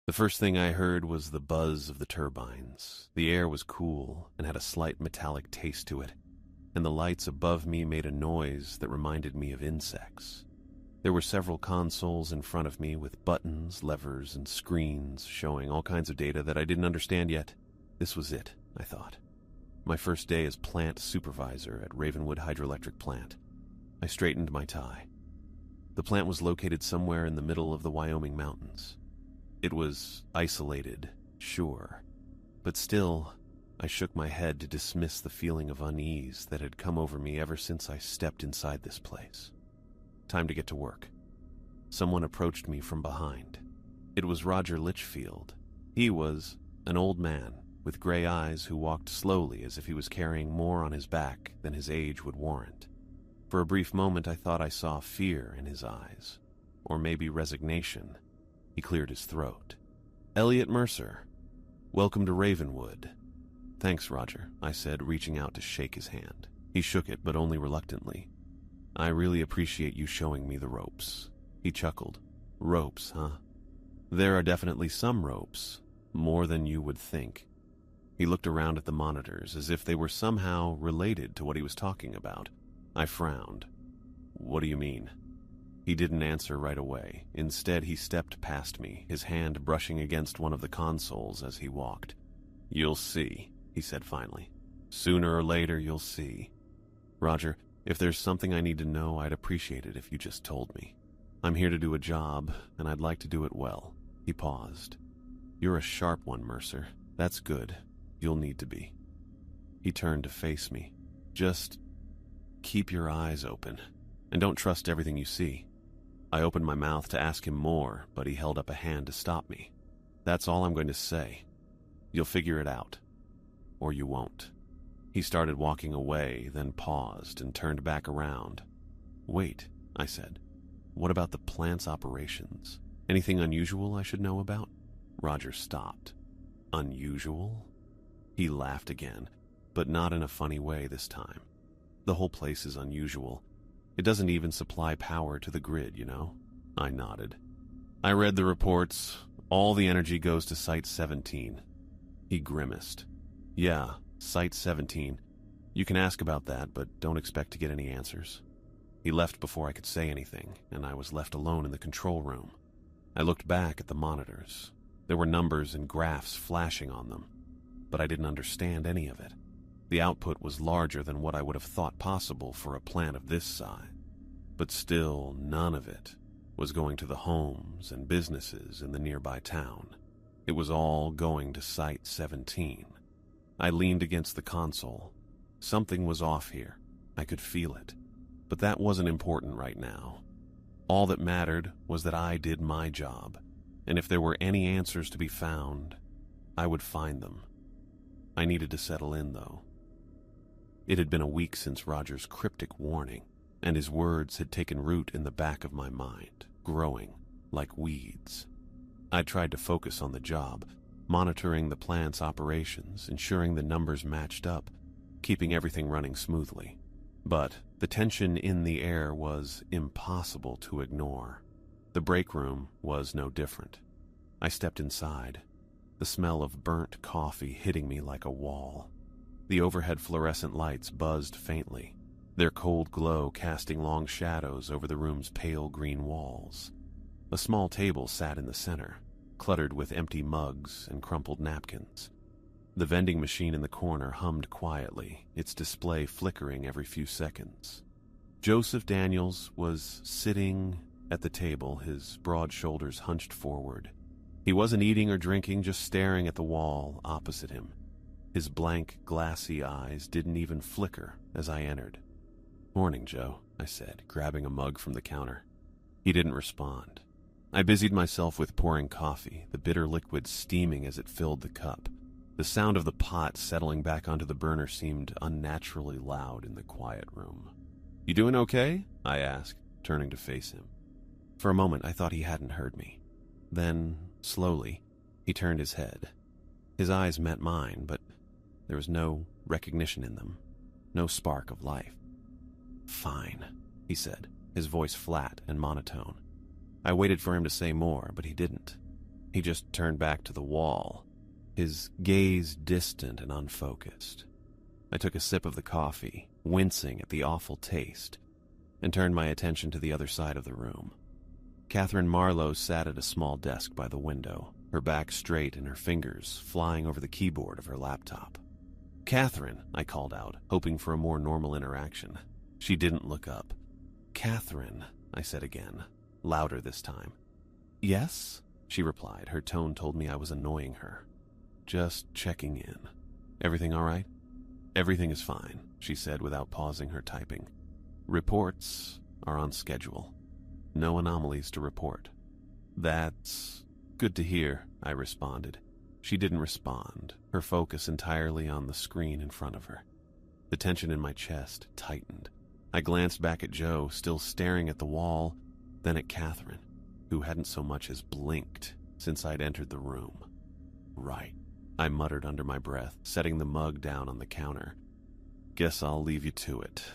The first thing I heard was the buzz of the turbines. The air was cool and had a slight metallic taste to it, and the lights above me made a noise that reminded me of insects. There were several consoles in front of me with buttons, levers, and screens showing all kinds of data that I didn't understand yet. This was it, I thought. My first day as plant supervisor at Ravenwood Hydroelectric Plant. I straightened my tie. The plant was located somewhere in the middle of the Wyoming mountains. It was isolated, sure, but still, I shook my head to dismiss the feeling of unease that had come over me ever since I stepped inside this place. Time to get to work. Someone approached me from behind. It was Roger Litchfield. He was an old man with gray eyes who walked slowly as if he was carrying more on his back than his age would warrant. For a brief moment I thought I saw fear in his eyes, or maybe resignation. He cleared his throat. "Elliot Mercer, welcome to Ravenwood." "Thanks, Roger," I said, reaching out to shake his hand. He shook it, but only reluctantly. "I really appreciate you showing me the ropes." He chuckled. "Ropes, huh? There are definitely some ropes, more than you would think." He looked around at the monitors as if they were somehow related to what he was talking about. I frowned. "What do you mean?" He didn't answer right away. Instead, he stepped past me, his hand brushing against one of the consoles as he walked. "You'll see," he said finally. "Sooner or later, you'll see. Roger, if there's something I need to know, I'd appreciate it if you just told me. I'm here to do a job, and I'd like to do it well." He paused. "You're a sharp one, Mercer. That's good. You'll need to be." He turned to face me. "Just keep your eyes open, and don't trust everything you see." I opened my mouth to ask him more, but he held up a hand to stop me. "That's all I'm going to say. You'll figure it out. Or you won't." He started walking away, then paused and turned back around. "Wait," I said. "What about the plant's operations? Anything unusual I should know about?" Roger stopped. "Unusual?" He laughed again, but not in a funny way this time. "The whole place is unusual. It doesn't even supply power to the grid, you know?" I nodded. "I read the reports. All the energy goes to Site 17. He grimaced. "Yeah, Site 17. You can ask about that, but don't expect to get any answers." He left before I could say anything, and I was left alone in the control room. I looked back at the monitors. There were numbers and graphs flashing on them, but I didn't understand any of it. The output was larger than what I would have thought possible for a plant of this size, but still none of it was going to the homes and businesses in the nearby town. It was all going to Site 17. I leaned against the console. Something was off here. I could feel it. But that wasn't important right now. All that mattered was that I did my job, and if there were any answers to be found, I would find them. I needed to settle in, though. It had been a week since Roger's cryptic warning, and his words had taken root in the back of my mind, growing like weeds. I tried to focus on the job, monitoring the plant's operations, ensuring the numbers matched up, keeping everything running smoothly. But the tension in the air was impossible to ignore. The break room was no different. I stepped inside, the smell of burnt coffee hitting me like a wall. The overhead fluorescent lights buzzed faintly, their cold glow casting long shadows over the room's pale green walls. A small table sat in the center, cluttered with empty mugs and crumpled napkins. The vending machine in the corner hummed quietly, its display flickering every few seconds. Joseph Daniels was sitting at the table, his broad shoulders hunched forward. He wasn't eating or drinking, just staring at the wall opposite him. His blank, glassy eyes didn't even flicker as I entered. "Morning, Joe," I said, grabbing a mug from the counter. He didn't respond. I busied myself with pouring coffee, the bitter liquid steaming as it filled the cup. The sound of the pot settling back onto the burner seemed unnaturally loud in the quiet room. "You doing okay?" I asked, turning to face him. For a moment, I thought he hadn't heard me. Then, slowly, he turned his head. His eyes met mine, but there was no recognition in them, no spark of life. "Fine," he said, his voice flat and monotone. I waited for him to say more, but he didn't. He just turned back to the wall, his gaze distant and unfocused. I took a sip of the coffee, wincing at the awful taste, and turned my attention to the other side of the room. Catherine Marlowe sat at a small desk by the window, her back straight and her fingers flying over the keyboard of her laptop. "Catherine," I called out, hoping for a more normal interaction. She didn't look up. "Catherine," I said again, louder this time. "Yes?" she replied. Her tone told me I was annoying her. "Just checking in. Everything all right?" "Everything is fine," she said without pausing her typing. "Reports are on schedule. No anomalies to report." "That's good to hear," I responded. She didn't respond, her focus entirely on the screen in front of her. The tension in my chest tightened. I glanced back at Joe, still staring at the wall, then at Catherine, who hadn't so much as blinked since I'd entered the room. "Right," I muttered under my breath, setting the mug down on the counter. "Guess I'll leave you to it."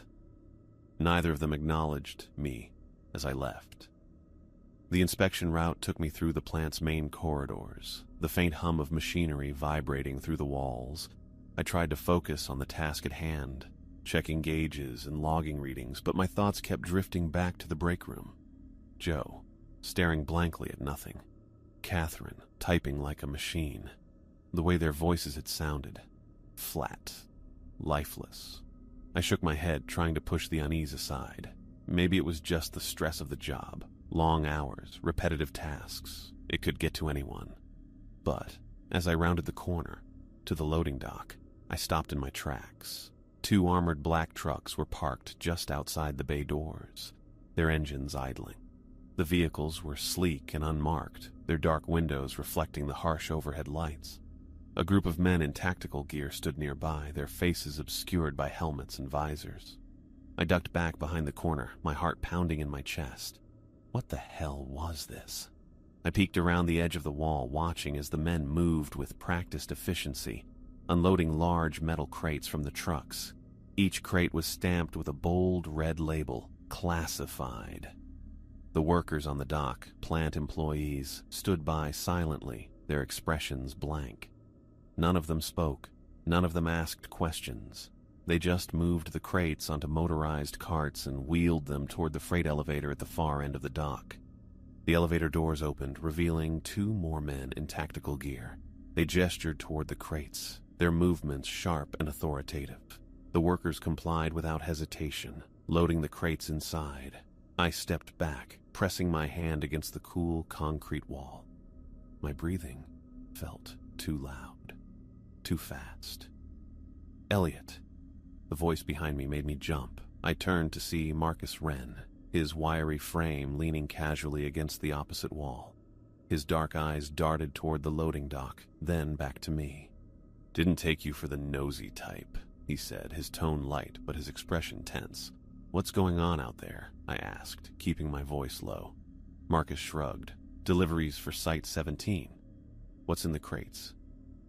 Neither of them acknowledged me as I left. The inspection route took me through the plant's main corridors, the faint hum of machinery vibrating through the walls. I tried to focus on the task at hand, checking gauges and logging readings, but my thoughts kept drifting back to the break room. Joe, staring blankly at nothing. Catherine, typing like a machine. The way their voices had sounded. Flat. Lifeless. I shook my head, trying to push the unease aside. Maybe it was just the stress of the job. Long hours, repetitive tasks. It could get to anyone. But, as I rounded the corner, to the loading dock, I stopped in my tracks. 2 armored black trucks were parked just outside the bay doors, their engines idling. The vehicles were sleek and unmarked, their dark windows reflecting the harsh overhead lights. A group of men in tactical gear stood nearby, their faces obscured by helmets and visors. I ducked back behind the corner, my heart pounding in my chest. What the hell was this? I peeked around the edge of the wall, watching as the men moved with practiced efficiency, unloading large metal crates from the trucks. Each crate was stamped with a bold red label, classified. The workers on the dock, plant employees, stood by silently, their expressions blank. None of them spoke. None of them asked questions. They just moved the crates onto motorized carts and wheeled them toward the freight elevator at the far end of the dock. The elevator doors opened, revealing 2 more men in tactical gear. They gestured toward the crates, their movements sharp and authoritative. The workers complied without hesitation, loading the crates inside. I stepped back, pressing my hand against the cool concrete wall. My breathing felt too loud. Too fast. "Elliot." The voice behind me made me jump. I turned to see Marcus Wren, his wiry frame leaning casually against the opposite wall. His dark eyes darted toward the loading dock, then back to me. "Didn't take you for the nosy type," he said, his tone light but his expression tense. "What's going on out there?" I asked, keeping my voice low. Marcus shrugged. "Deliveries for Site 17. What's in the crates?"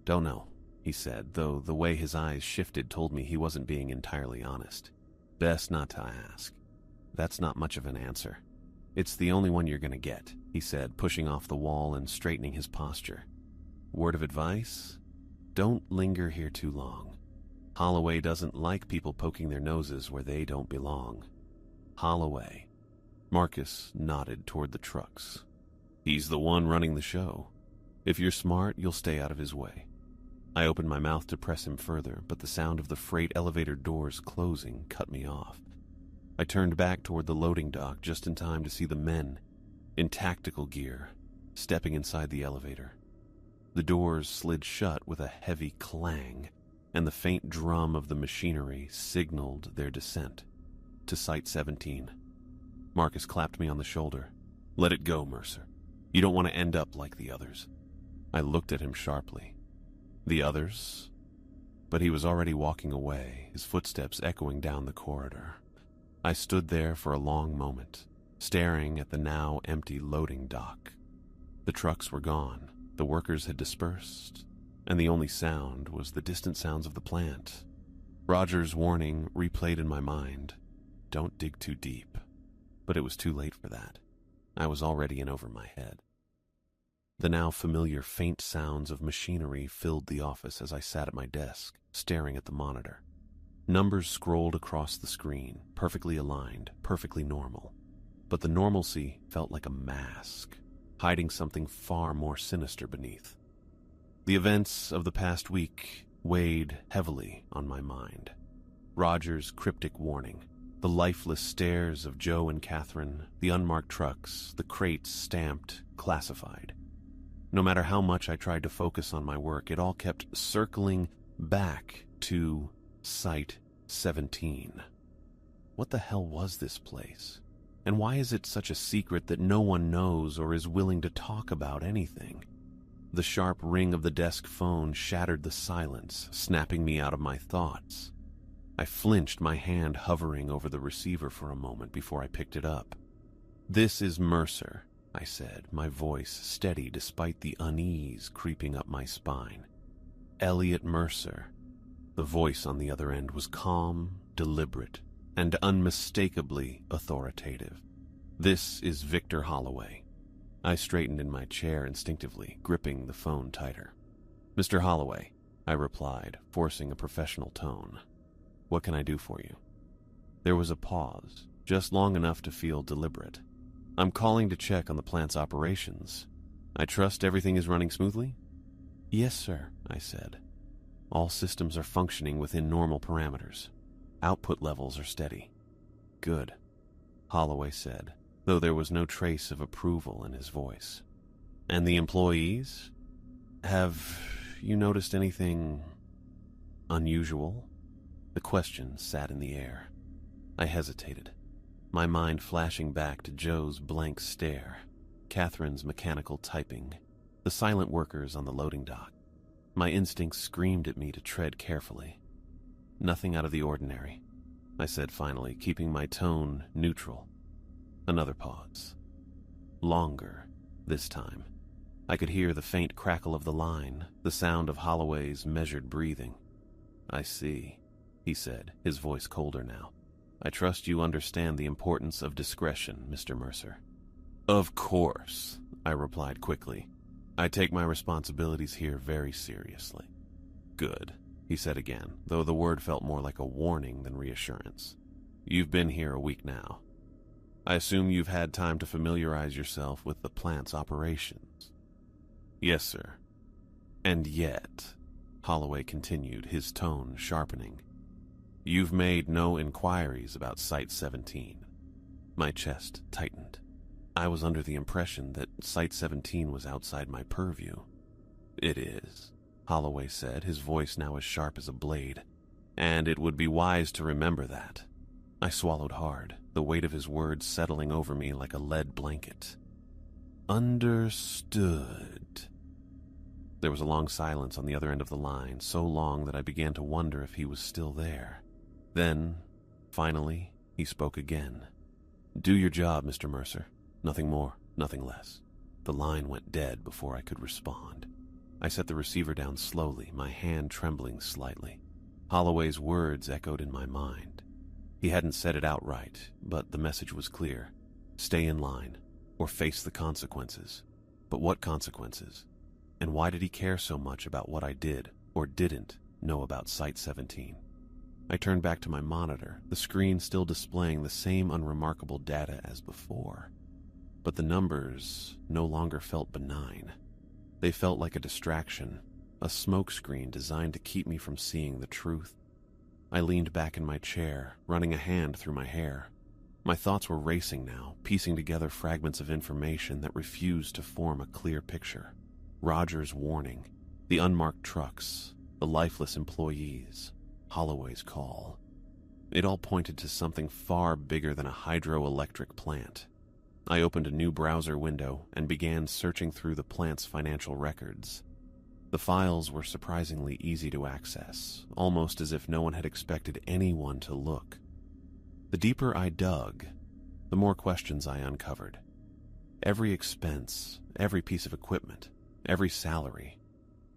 "Don't know," he said, though the way his eyes shifted told me he wasn't being entirely honest. "Best not to ask." "That's not much of an answer. It's the only one you're gonna get," he said, pushing off the wall and straightening his posture. "Word of advice? Don't linger here too long. Holloway doesn't like people poking their noses where they don't belong." "Holloway." Marcus nodded toward the trucks. "He's the one running the show. If you're smart, you'll stay out of his way." I opened my mouth to press him further, but the sound of the freight elevator doors closing cut me off. I turned back toward the loading dock just in time to see the men, in tactical gear, stepping inside the elevator. The doors slid shut with a heavy clang, and the faint drum of the machinery signaled their descent to Site 17. Marcus clapped me on the shoulder. "Let it go, Mercer. You don't want to end up like the others." I looked at him sharply. "The others?" But he was already walking away, his footsteps echoing down the corridor. I stood there for a long moment, staring at the now empty loading dock. The trucks were gone, the workers had dispersed, and the only sound was the distant sounds of the plant. Roger's warning replayed in my mind, "Don't dig too deep." But it was too late for that. I was already in over my head. The now familiar faint sounds of machinery filled the office as I sat at my desk, staring at the monitor. Numbers scrolled across the screen, perfectly aligned, perfectly normal. But the normalcy felt like a mask, hiding something far more sinister beneath. The events of the past week weighed heavily on my mind. Roger's cryptic warning, the lifeless stares of Joe and Catherine, the unmarked trucks, the crates stamped classified. No matter how much I tried to focus on my work, it all kept circling back to Site 17. What the hell was this place? And why is it such a secret that no one knows or is willing to talk about anything? The sharp ring of the desk phone shattered the silence, snapping me out of my thoughts. I flinched, my hand hovering over the receiver for a moment before I picked it up. "This is Mercer," I said, my voice steady despite the unease creeping up my spine. "Elliot Mercer." The voice on the other end was calm, deliberate, and unmistakably authoritative. "This is Victor Holloway." I straightened in my chair instinctively, gripping the phone tighter. "Mr. Holloway," I replied, forcing a professional tone. "What can I do for you?" There was a pause, just long enough to feel deliberate. "I'm calling to check on the plant's operations. I trust everything is running smoothly?" "Yes, sir," I said. "All systems are functioning within normal parameters. Output levels are steady." "Good," Holloway said, though there was no trace of approval in his voice. "And the employees? Have you noticed anything unusual?" The question sat in the air. I hesitated, my mind flashing back to Joe's blank stare, Catherine's mechanical typing, the silent workers on the loading dock. My instincts screamed at me to tread carefully. "Nothing out of the ordinary," I said finally, keeping my tone neutral. Another pause. Longer, this time. I could hear the faint crackle of the line, the sound of Holloway's measured breathing. "I see," he said, his voice colder now. "I trust you understand the importance of discretion, Mr. Mercer." "Of course," I replied quickly. "I take my responsibilities here very seriously." "Good," he said again, though the word felt more like a warning than reassurance. "You've been here a week now. I assume you've had time to familiarize yourself with the plant's operations." "Yes, sir." "And yet," Holloway continued, his tone sharpening, "you've made no inquiries about Site 17. My chest tightened. I was under the impression that Site 17 was outside my purview. "It is," Holloway said, his voice now as sharp as a blade. "And it would be wise to remember that." I swallowed hard, the weight of his words settling over me like a lead blanket. "Understood." There was a long silence on the other end of the line, so long that I began to wonder if he was still there. Then, finally, he spoke again. "Do your job, Mr. Mercer. Nothing more, nothing less." The line went dead before I could respond. I set the receiver down slowly, my hand trembling slightly. Holloway's words echoed in my mind. He hadn't said it outright, but the message was clear. Stay in line, or face the consequences. But what consequences? And why did he care so much about what I did, or didn't, know about Site 17? I turned back to my monitor, the screen still displaying the same unremarkable data as before. But the numbers no longer felt benign. They felt like a distraction, a smokescreen designed to keep me from seeing the truth. I leaned back in my chair, running a hand through my hair. My thoughts were racing now, piecing together fragments of information that refused to form a clear picture. Roger's warning, the unmarked trucks, the lifeless employees, Holloway's call. It all pointed to something far bigger than a hydroelectric plant. I opened a new browser window and began searching through the plant's financial records. The files were surprisingly easy to access, almost as if no one had expected anyone to look. The deeper I dug, the more questions I uncovered. Every expense, every piece of equipment, every salary,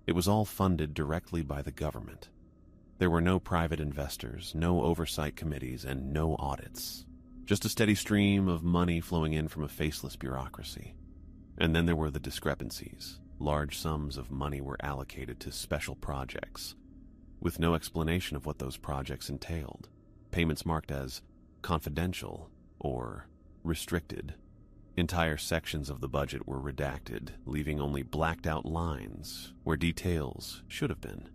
it was all funded directly by the government. There were no private investors, no oversight committees, and no audits. Just a steady stream of money flowing in from a faceless bureaucracy. And then there were the discrepancies. Large sums of money were allocated to special projects, with no explanation of what those projects entailed. Payments marked as confidential or restricted. Entire sections of the budget were redacted, leaving only blacked-out lines where details should have been.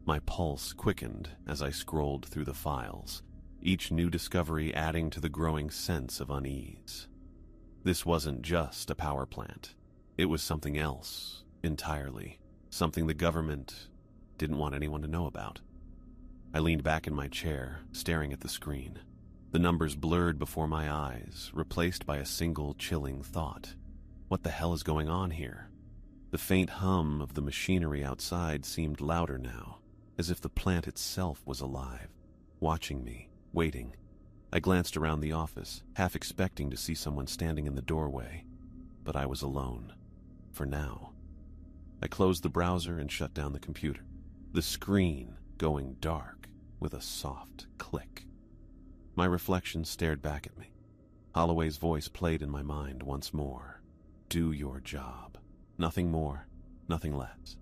My pulse quickened as I scrolled through the files, each new discovery adding to the growing sense of unease. This wasn't just a power plant. It was something else entirely, something the government didn't want anyone to know about. I leaned back in my chair, staring at the screen. The numbers blurred before my eyes, replaced by a single chilling thought. What the hell is going on here? The faint hum of the machinery outside seemed louder now, as if the plant itself was alive, watching me, waiting. I glanced around the office, half expecting to see someone standing in the doorway, but I was alone. For now. I closed the browser and shut down the computer, the screen going dark with a soft click. My reflection stared back at me. Holloway's voice played in my mind once more. Do your job. Nothing more, nothing less.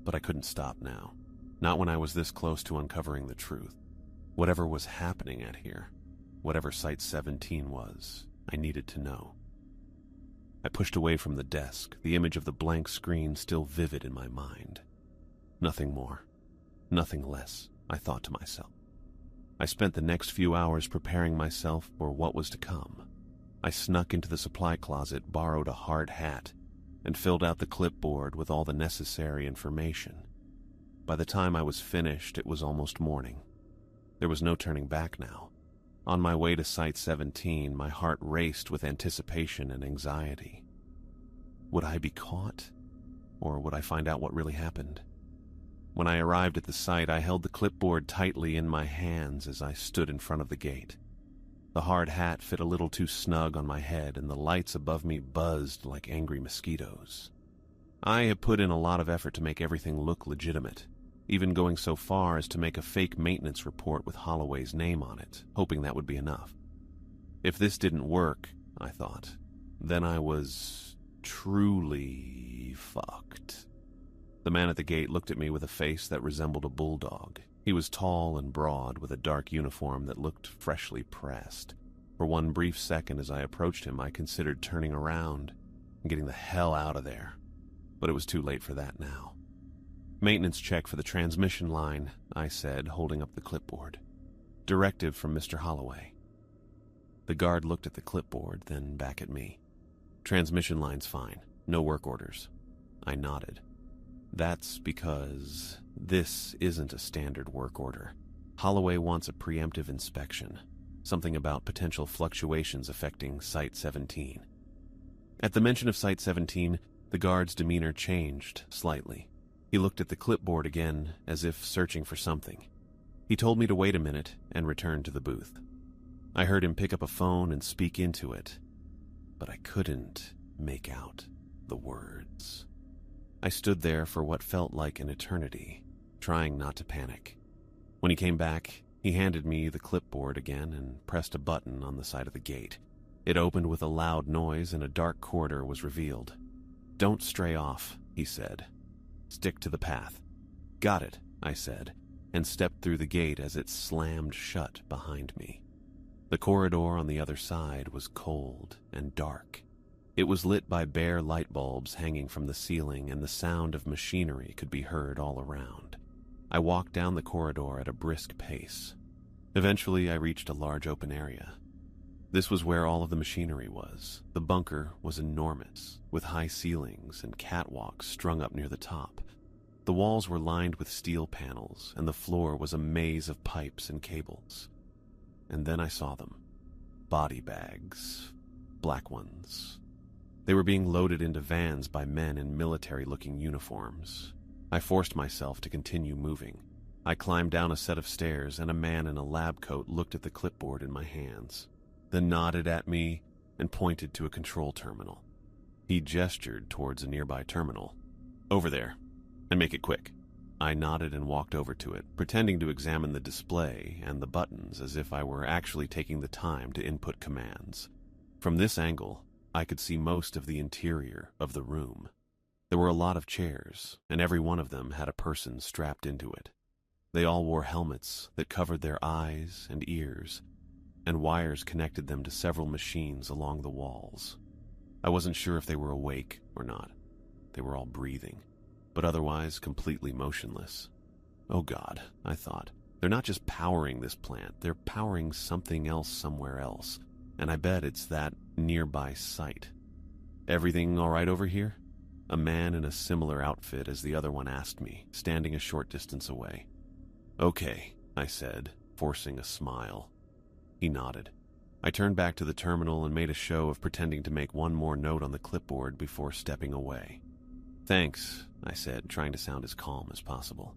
But I couldn't stop now. Not when I was this close to uncovering the truth. Whatever was happening at here, whatever Site 17 was, I needed to know. I pushed away from the desk, the image of the blank screen still vivid in my mind. Nothing more, nothing less, I thought to myself. I spent the next few hours preparing myself for what was to come. I snuck into the supply closet, borrowed a hard hat, and filled out the clipboard with all the necessary information. By the time I was finished, it was almost morning. There was no turning back now. On my way to Site 17, my heart raced with anticipation and anxiety. Would I be caught? Or would I find out what really happened? When I arrived at the site, I held the clipboard tightly in my hands as I stood in front of the gate. The hard hat fit a little too snug on my head, and the lights above me buzzed like angry mosquitoes. I had put in a lot of effort to make everything look legitimate, even going so far as to make a fake maintenance report with Holloway's name on it, hoping that would be enough. If this didn't work, I thought, then I was truly fucked. The man at the gate looked at me with a face that resembled a bulldog. He was tall and broad, with a dark uniform that looked freshly pressed. For one brief second as I approached him, I considered turning around and getting the hell out of there. But it was too late for that now. Maintenance check for the transmission line, I said, holding up the clipboard. Directive from Mr. Holloway. The guard looked at the clipboard, then back at me. Transmission line's fine. No work orders. I nodded. That's because this isn't a standard work order. Holloway wants a preemptive inspection, something about potential fluctuations affecting Site 17. At the mention of Site 17, the guard's demeanor changed slightly. He looked at the clipboard again, as if searching for something. He told me to wait a minute and return to the booth. I heard him pick up a phone and speak into it, but I couldn't make out the words. I stood there for what felt like an eternity, trying not to panic. When he came back, he handed me the clipboard again and pressed a button on the side of the gate. It opened with a loud noise and a dark corridor was revealed. "Don't stray off," he said. "Stick to the path." "Got it," I said, and stepped through the gate as it slammed shut behind me. The corridor on the other side was cold and dark. It was lit by bare light bulbs hanging from the ceiling, and the sound of machinery could be heard all around. I walked down the corridor at a brisk pace. Eventually, I reached a large open area. This was where all of the machinery was. The bunker was enormous, with high ceilings and catwalks strung up near the top. The walls were lined with steel panels, and the floor was a maze of pipes and cables. And then I saw them. Body bags. Black ones. They were being loaded into vans by men in military-looking uniforms. I forced myself to continue moving. I climbed down a set of stairs, and a man in a lab coat looked at the clipboard in my hands, then nodded at me and pointed to a control terminal. He gestured towards a nearby terminal. "Over there, and make it quick." I nodded and walked over to it, pretending to examine the display and the buttons as if I were actually taking the time to input commands. From this angle, I could see most of the interior of the room. There were a lot of chairs, and every one of them had a person strapped into it. They all wore helmets that covered their eyes and ears, and wires connected them to several machines along the walls. I wasn't sure if they were awake or not. They were all breathing, but otherwise completely motionless. Oh God, I thought. They're not just powering this plant, they're powering something else somewhere else, and I bet it's that nearby site. Everything all right over here? A man in a similar outfit as the other one asked me, standing a short distance away. Okay, I said, forcing a smile. He nodded. I turned back to the terminal and made a show of pretending to make one more note on the clipboard before stepping away. Thanks, I said, trying to sound as calm as possible.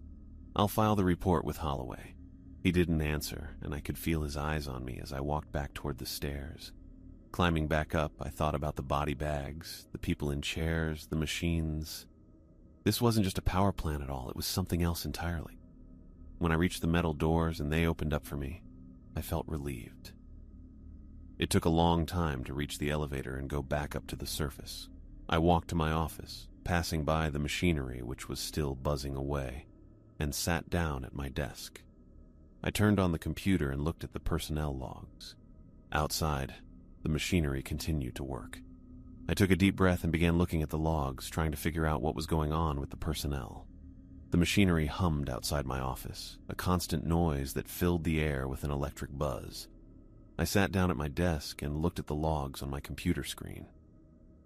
I'll file the report with Holloway. He didn't answer, and I could feel his eyes on me as I walked back toward the stairs. Climbing back up, I thought about the body bags, the people in chairs, the machines. This wasn't just a power plant at all, it was something else entirely. When I reached the metal doors and they opened up for me, I felt relieved. It took a long time to reach the elevator and go back up to the surface. I walked to my office, passing by the machinery which was still buzzing away, and sat down at my desk. I turned on the computer and looked at the personnel logs. Outside, the machinery continued to work. I took a deep breath and began looking at the logs, trying to figure out what was going on with the personnel. The machinery hummed outside my office, a constant noise that filled the air with an electric buzz. I sat down at my desk and looked at the logs on my computer screen.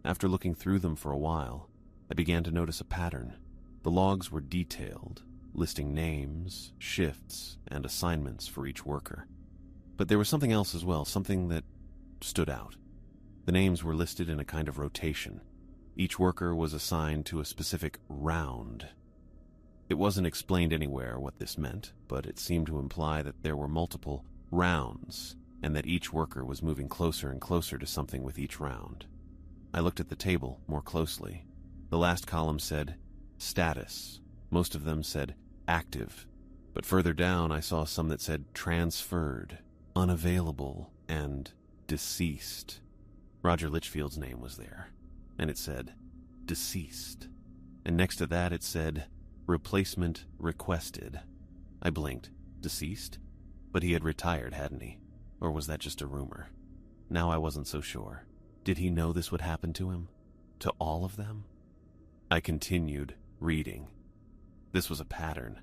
After looking through them for a while, I began to notice a pattern. The logs were detailed, listing names, shifts, and assignments for each worker. But there was something else as well, something that stood out. The names were listed in a kind of rotation. Each worker was assigned to a specific round. It wasn't explained anywhere what this meant, but it seemed to imply that there were multiple rounds, and that each worker was moving closer and closer to something with each round. I looked at the table more closely. The last column said, status. Most of them said, active. But further down, I saw some that said, transferred, unavailable, and deceased. Roger Litchfield's name was there, and it said, deceased. And next to that, it said, replacement requested. I blinked. Deceased? But he had retired, hadn't he? Or was that just a rumor? Now I wasn't so sure. Did he know this would happen to him? To all of them? I continued reading. This was a pattern.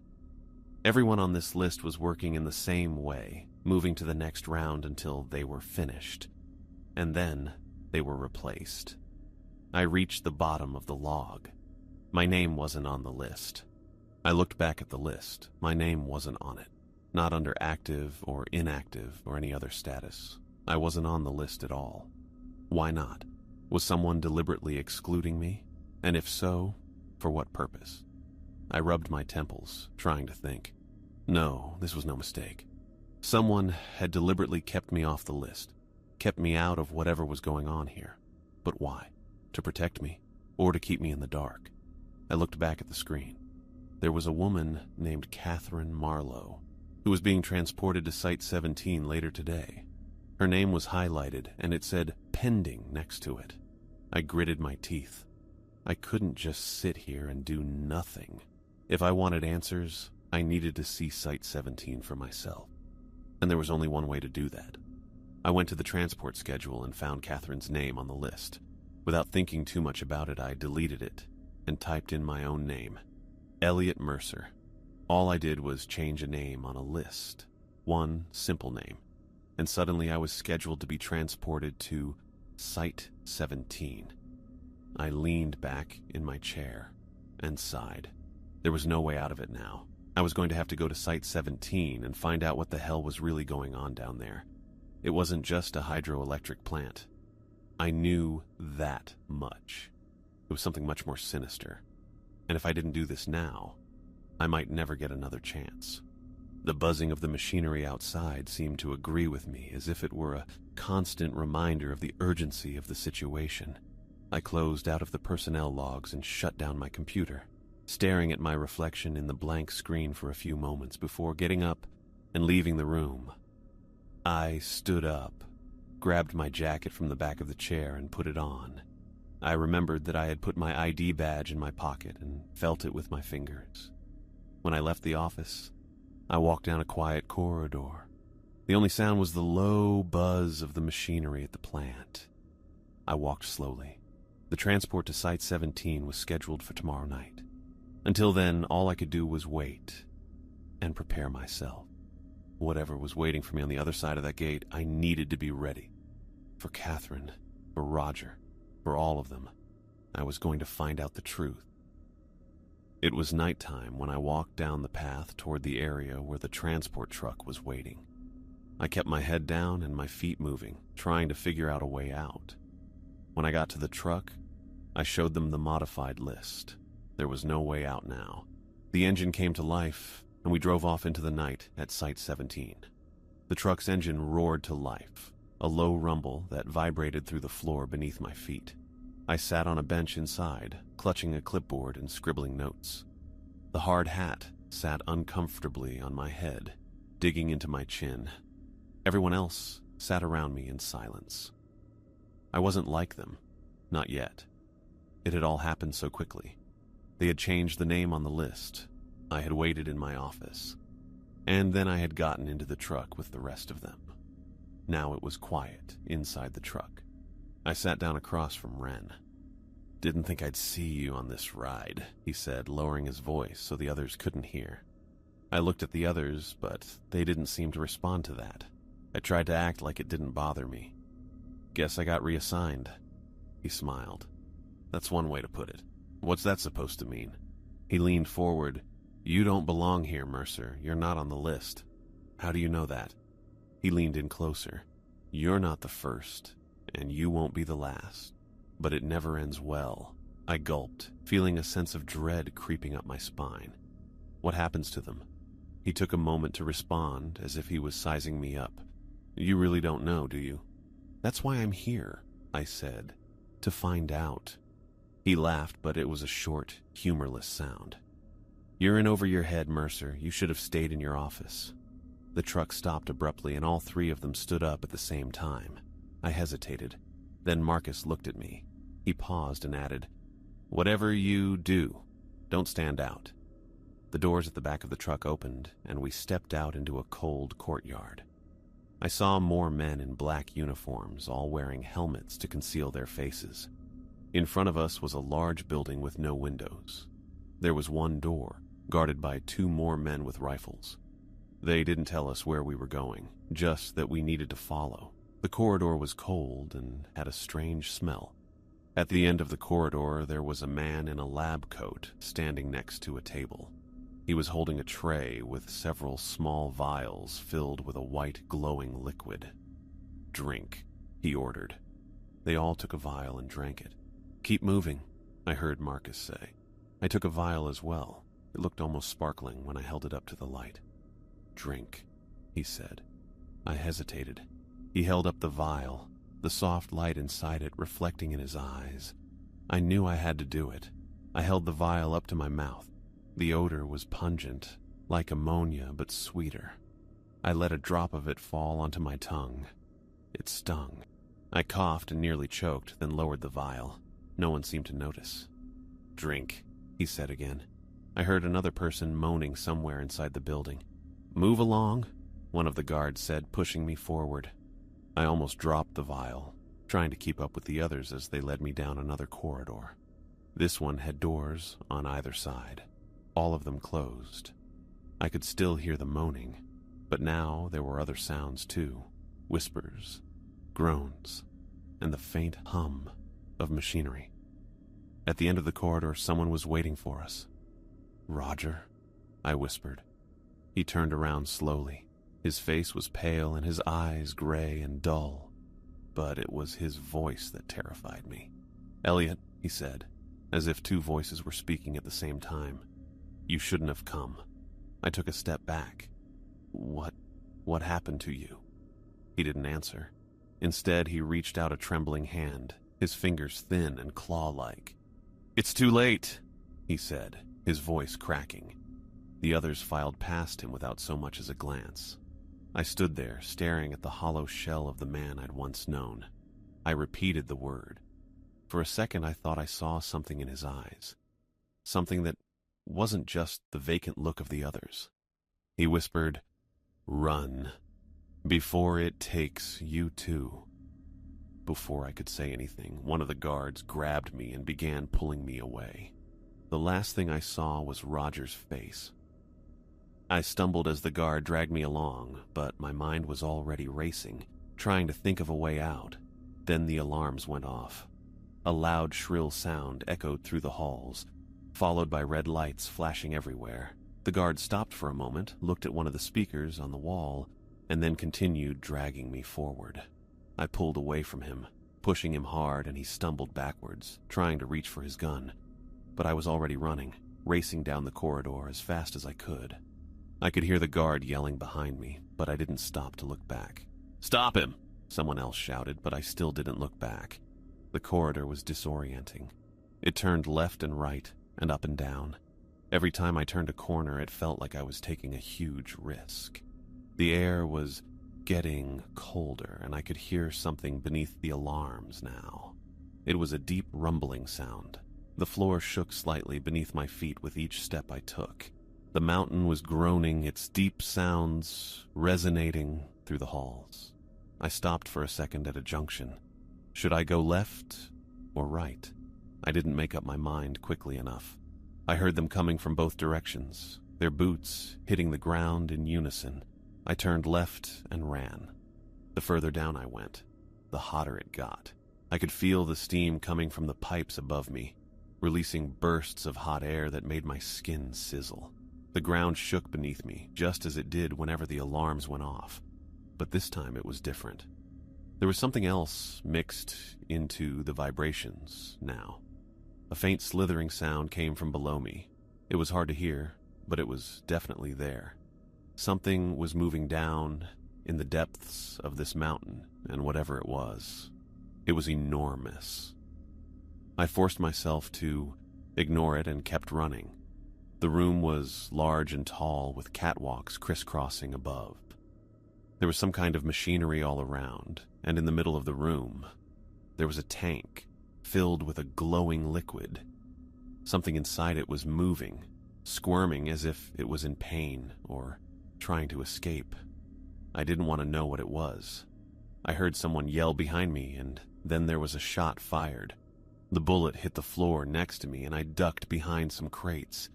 Everyone on this list was working in the same way, moving to the next round until they were finished. And then they were replaced. I reached the bottom of the log. My name wasn't on the list. I looked back at the list. My name wasn't on it. Not under active or inactive or any other status. I wasn't on the list at all. Why not? Was someone deliberately excluding me? And if so, for what purpose? I rubbed my temples, trying to think. No, this was no mistake. Someone had deliberately kept me off the list, kept me out of whatever was going on here. But why? To protect me, or to keep me in the dark? I looked back at the screen. There was a woman named Catherine Marlowe, who was being transported to Site 17 later today. Her name was highlighted, and it said pending next to it. I gritted my teeth. I couldn't just sit here and do nothing. If I wanted answers, I needed to see Site 17 for myself. And there was only one way to do that. I went to the transport schedule and found Catherine's name on the list. Without thinking too much about it, I deleted it and typed in my own name, Elliot Mercer. All I did was change a name on a list, one simple name, and suddenly I was scheduled to be transported to Site 17. I leaned back in my chair and sighed. There was no way out of it now. I was going to have to go to Site 17 and find out what the hell was really going on down there. It wasn't just a hydroelectric plant. I knew that much. It was something much more sinister. And if I didn't do this now, I might never get another chance. The buzzing of the machinery outside seemed to agree with me, as if it were a constant reminder of the urgency of the situation. I closed out of the personnel logs and shut down my computer, staring at my reflection in the blank screen for a few moments before getting up and leaving the room. I stood up grabbed my jacket from the back of the chair and put it on. I remembered that I had put my ID badge in my pocket and felt it with my fingers. When I left the office, I walked down a quiet corridor. The only sound was the low buzz of the machinery at the plant. I walked slowly. The transport to Site 17 was scheduled for tomorrow night. Until then, all I could do was wait and prepare myself. Whatever was waiting for me on the other side of that gate, I needed to be ready. For Catherine, for Roger, for all of them, I was going to find out the truth. It was nighttime when I walked down the path toward the area where the transport truck was waiting. I kept my head down and my feet moving, trying to figure out a way out. When I got to the truck, I showed them the modified list. There was no way out now. The engine came to life, and we drove off into the night at Site 17. The truck's engine roared to life, a low rumble that vibrated through the floor beneath my feet. I sat on a bench inside, clutching a clipboard and scribbling notes. The hard hat sat uncomfortably on my head, digging into my chin. Everyone else sat around me in silence. I wasn't like them, not yet. It had all happened so quickly. They had changed the name on the list. I had waited in my office. And then I had gotten into the truck with the rest of them. Now it was quiet inside the truck. I sat down across from Ren. "Didn't think I'd see you on this ride," he said, lowering his voice so the others couldn't hear. I looked at the others, but they didn't seem to respond to that. I tried to act like it didn't bother me. "Guess I got reassigned." He smiled. "That's one way to put it. What's that supposed to mean?" He leaned forward. "You don't belong here, Mercer. You're not on the list." "How do you know that?" He leaned in closer. "You're not the first, and you won't be the last. But it never ends well." I gulped, feeling a sense of dread creeping up my spine. "What happens to them?" He took a moment to respond, as if he was sizing me up. "You really don't know, do you?" "That's why I'm here," I said. "To find out." He laughed, but it was a short, humorless sound. "You're in over your head, Mercer. You should have stayed in your office." The truck stopped abruptly, and all three of them stood up at the same time. I hesitated. Then Marcus looked at me. He paused and added, "Whatever you do, don't stand out." The doors at the back of the truck opened, and we stepped out into a cold courtyard. I saw more men in black uniforms, all wearing helmets to conceal their faces. In front of us was a large building with no windows. There was one door, guarded by two more men with rifles. They didn't tell us where we were going, just that we needed to follow. The corridor was cold and had a strange smell. At the end of the corridor, there was a man in a lab coat standing next to a table. He was holding a tray with several small vials filled with a white glowing liquid. "Drink," he ordered. They all took a vial and drank it. "Keep moving," I heard Marcus say. I took a vial as well. It looked almost sparkling when I held it up to the light. "Drink," he said. I hesitated. He held up the vial, the soft light inside it reflecting in his eyes. I knew I had to do it. I held the vial up to my mouth. The odor was pungent, like ammonia but sweeter. I let a drop of it fall onto my tongue. It stung. I coughed and nearly choked, then lowered the vial. No one seemed to notice. "Drink," he said again. I heard another person moaning somewhere inside the building. "Move along," one of the guards said, pushing me forward. I almost dropped the vial, trying to keep up with the others as they led me down another corridor. This one had doors on either side, all of them closed. I could still hear the moaning, but now there were other sounds too, whispers, groans, and the faint hum of machinery. At the end of the corridor, someone was waiting for us. "Roger," I whispered. He turned around slowly. His face was pale and his eyes gray and dull, but it was his voice that terrified me. "Elliot," he said, as if two voices were speaking at the same time. "You shouldn't have come." I took a step back. What happened to you?" He didn't answer. Instead, he reached out a trembling hand, his fingers thin and claw-like. "It's too late," he said, his voice cracking. The others filed past him without so much as a glance. I stood there, staring at the hollow shell of the man I'd once known. I repeated the word. For a second, I thought I saw something in his eyes. Something that wasn't just the vacant look of the others. He whispered, "Run, before it takes you too." Before I could say anything, one of the guards grabbed me and began pulling me away. The last thing I saw was Roger's face. I stumbled as the guard dragged me along, but my mind was already racing, trying to think of a way out. Then the alarms went off. A loud, shrill sound echoed through the halls, followed by red lights flashing everywhere. The guard stopped for a moment, looked at one of the speakers on the wall, and then continued dragging me forward. I pulled away from him, pushing him hard, and he stumbled backwards, trying to reach for his gun. But I was already running, racing down the corridor as fast as I could. I could hear the guard yelling behind me, but I didn't stop to look back. "Stop him!" someone else shouted, but I still didn't look back. The corridor was disorienting. It turned left and right, and up and down. Every time I turned a corner, it felt like I was taking a huge risk. The air was getting colder, and I could hear something beneath the alarms now. It was a deep rumbling sound. The floor shook slightly beneath my feet with each step I took. The mountain was groaning, its deep sounds resonating through the halls. I stopped for a second at a junction. Should I go left or right? I didn't make up my mind quickly enough. I heard them coming from both directions, their boots hitting the ground in unison. I turned left and ran. The further down I went, the hotter it got. I could feel the steam coming from the pipes above me, releasing bursts of hot air that made my skin sizzle. The ground shook beneath me, just as it did whenever the alarms went off. But this time it was different. There was something else mixed into the vibrations now. A faint slithering sound came from below me. It was hard to hear, but it was definitely there. Something was moving down in the depths of this mountain, and whatever it was enormous. I forced myself to ignore it and kept running. The room was large and tall, with catwalks crisscrossing above. There was some kind of machinery all around, and in the middle of the room, there was a tank filled with a glowing liquid. Something inside it was moving, squirming as if it was in pain or trying to escape. I didn't want to know what it was. I heard someone yell behind me, and then there was a shot fired. The bullet hit the floor next to me, and I ducked behind some crates.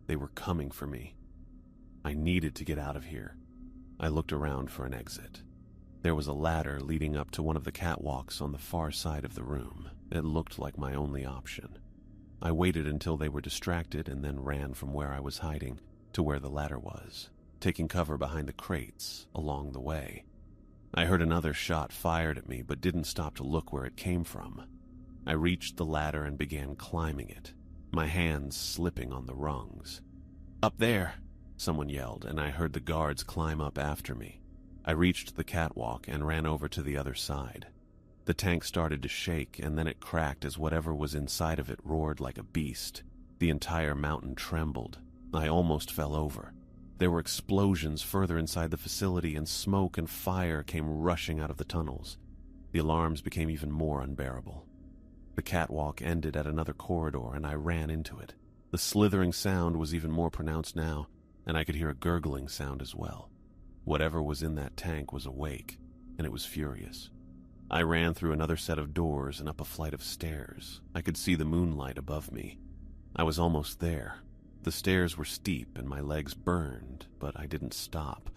They were coming for me. I needed to get out of here. I looked around for an exit. There was a ladder leading up to one of the catwalks on the far side of the room. It looked like my only option. I waited until they were distracted and then ran from where I was hiding to where the ladder was, taking cover behind the crates along the way. I heard another shot fired at me, but didn't stop to look where it came from. I reached the ladder and began climbing it, my hands slipping on the rungs. "Up there!" someone yelled, and I heard the guards climb up after me. I reached the catwalk and ran over to the other side. The tank started to shake, and then it cracked as whatever was inside of it roared like a beast. The entire mountain trembled. I almost fell over. There were explosions further inside the facility, and smoke and fire came rushing out of the tunnels. The alarms became even more unbearable. The catwalk ended at another corridor, and I ran into it. The slithering sound was even more pronounced now, and I could hear a gurgling sound as well. Whatever was in that tank was awake, and it was furious. I ran through another set of doors and up a flight of stairs. I could see the moonlight above me. I was almost there. The stairs were steep and my legs burned, but I didn't stop.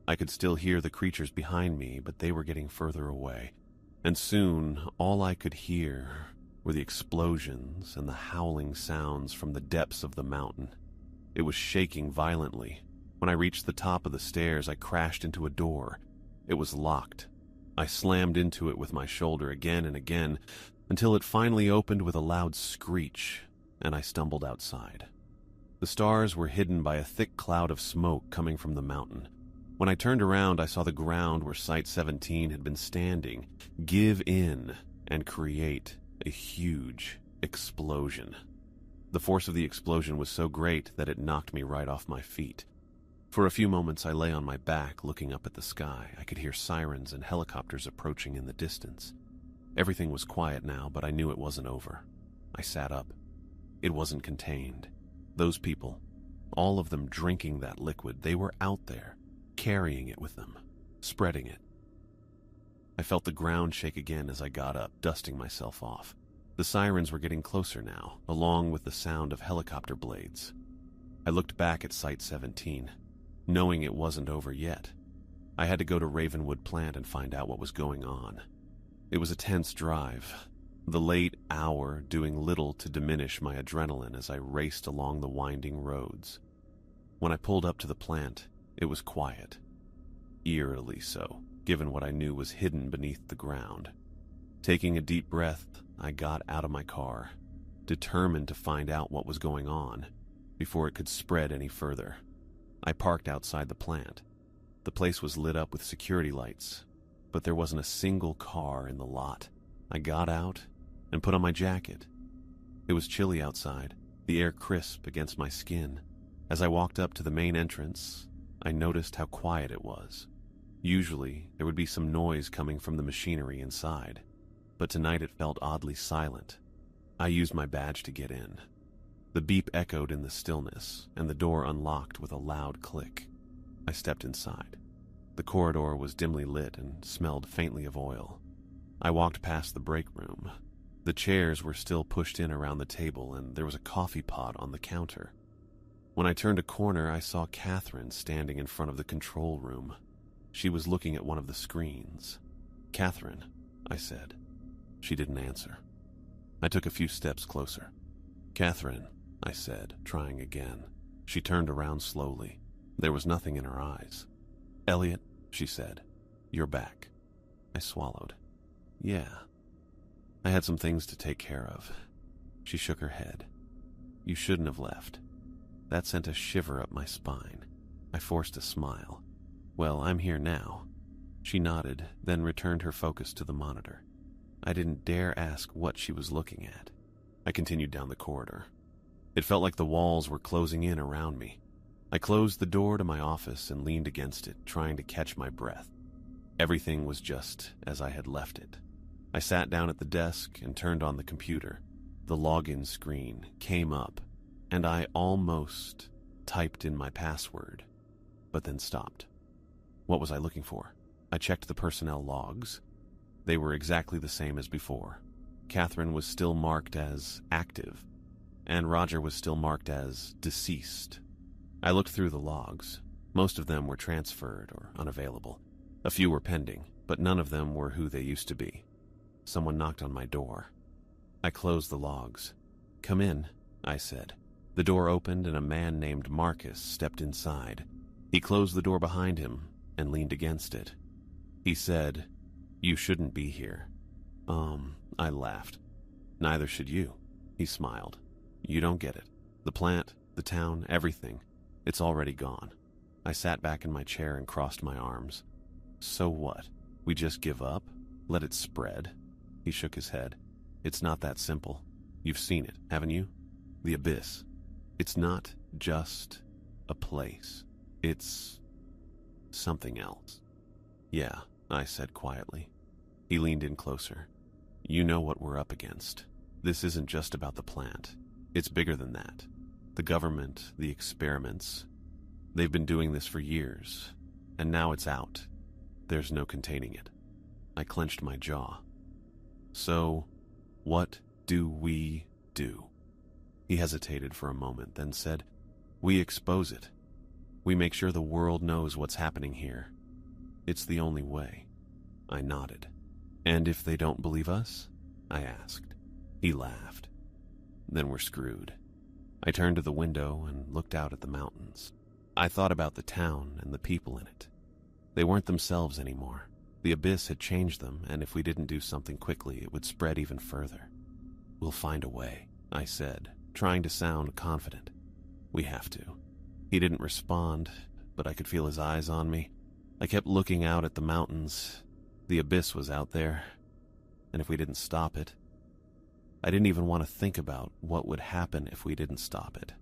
I could still hear the creatures behind me, but they were getting further away. And soon, all I could hear were the explosions and the howling sounds from the depths of the mountain. It was shaking violently. When I reached the top of the stairs, I crashed into a door. It was locked. I slammed into it with my shoulder again and again, until it finally opened with a loud screech, and I stumbled outside. The stars were hidden by a thick cloud of smoke coming from the mountain. When I turned around, I saw the ground where Site 17 had been standing give in and create a huge explosion. The force of the explosion was so great that it knocked me right off my feet. For a few moments, I lay on my back looking up at the sky. I could hear sirens and helicopters approaching in the distance. Everything was quiet now, but I knew it wasn't over. I sat up. It wasn't contained. Those people, all of them drinking that liquid, they were out there, carrying it with them, spreading it. I felt the ground shake again as I got up, dusting myself off. The sirens were getting closer now, along with the sound of helicopter blades. I looked back at Site 17, knowing it wasn't over yet. I had to go to Ravenwood Plant and find out what was going on. It was a tense drive, the late hour doing little to diminish my adrenaline as I raced along the winding roads. When I pulled up to the plant, it was quiet. Eerily so, given what I knew was hidden beneath the ground. Taking a deep breath, I got out of my car, determined to find out what was going on before it could spread any further. I parked outside the plant. The place was lit up with security lights, but there wasn't a single car in the lot. I got out and put on my jacket. It was chilly outside, the air crisp against my skin. As I walked up to the main entrance, I noticed how quiet it was. Usually, there would be some noise coming from the machinery inside, but tonight it felt oddly silent. I used my badge to get in. The beep echoed in the stillness, and the door unlocked with a loud click. I stepped inside. The corridor was dimly lit and smelled faintly of oil. I walked past the break room. The chairs were still pushed in around the table, and there was a coffee pot on the counter. When I turned a corner, I saw Catherine standing in front of the control room. She was looking at one of the screens. "Catherine," I said. She didn't answer. I took a few steps closer. "Catherine," I said, trying again. She turned around slowly. There was nothing in her eyes. "Elliot," she said, "you're back." I swallowed. "Yeah. I had some things to take care of." She shook her head. "You shouldn't have left." That sent a shiver up my spine. I forced a smile. "Well, I'm here now." She nodded, then returned her focus to the monitor. I didn't dare ask what she was looking at. I continued down the corridor. It felt like the walls were closing in around me. I closed the door to my office and leaned against it, trying to catch my breath. Everything was just as I had left it. I sat down at the desk and turned on the computer. The login screen came up, and I almost typed in my password, but then stopped. What was I looking for? I checked the personnel logs. They were exactly the same as before. Catherine was still marked as active, and Roger was still marked as deceased. I looked through the logs. Most of them were transferred or unavailable. A few were pending, but none of them were who they used to be. Someone knocked on my door. I closed the logs. "Come in," I said. The door opened and a man named Marcus stepped inside. He closed the door behind him and leaned against it. He said, "You shouldn't be here." I laughed. "Neither should you." He smiled. "You don't get it. The plant, the town, everything. It's already gone." I sat back in my chair and crossed my arms. "So what? We just give up? Let it spread?" He shook his head. "It's not that simple. You've seen it, haven't you? The abyss. It's not just a place. It's something else." "Yeah," I said quietly. He leaned in closer. "You know what we're up against. This isn't just about the plant. It's bigger than that. The government, the experiments. They've been doing this for years, and now it's out. There's no containing it." I clenched my jaw. "So, what do we do?" He hesitated for a moment, then said, "We expose it. We make sure the world knows what's happening here. It's the only way." I nodded. "And if they don't believe us?" I asked. He laughed. "Then we're screwed." I turned to the window and looked out at the mountains. I thought about the town and the people in it. They weren't themselves anymore. The abyss had changed them, and if we didn't do something quickly, it would spread even further. "We'll find a way," I said, trying to sound confident. "We have to." He didn't respond, but I could feel his eyes on me. I kept looking out at the mountains. The abyss was out there, and if we didn't stop it, I didn't even want to think about what would happen if we didn't stop it.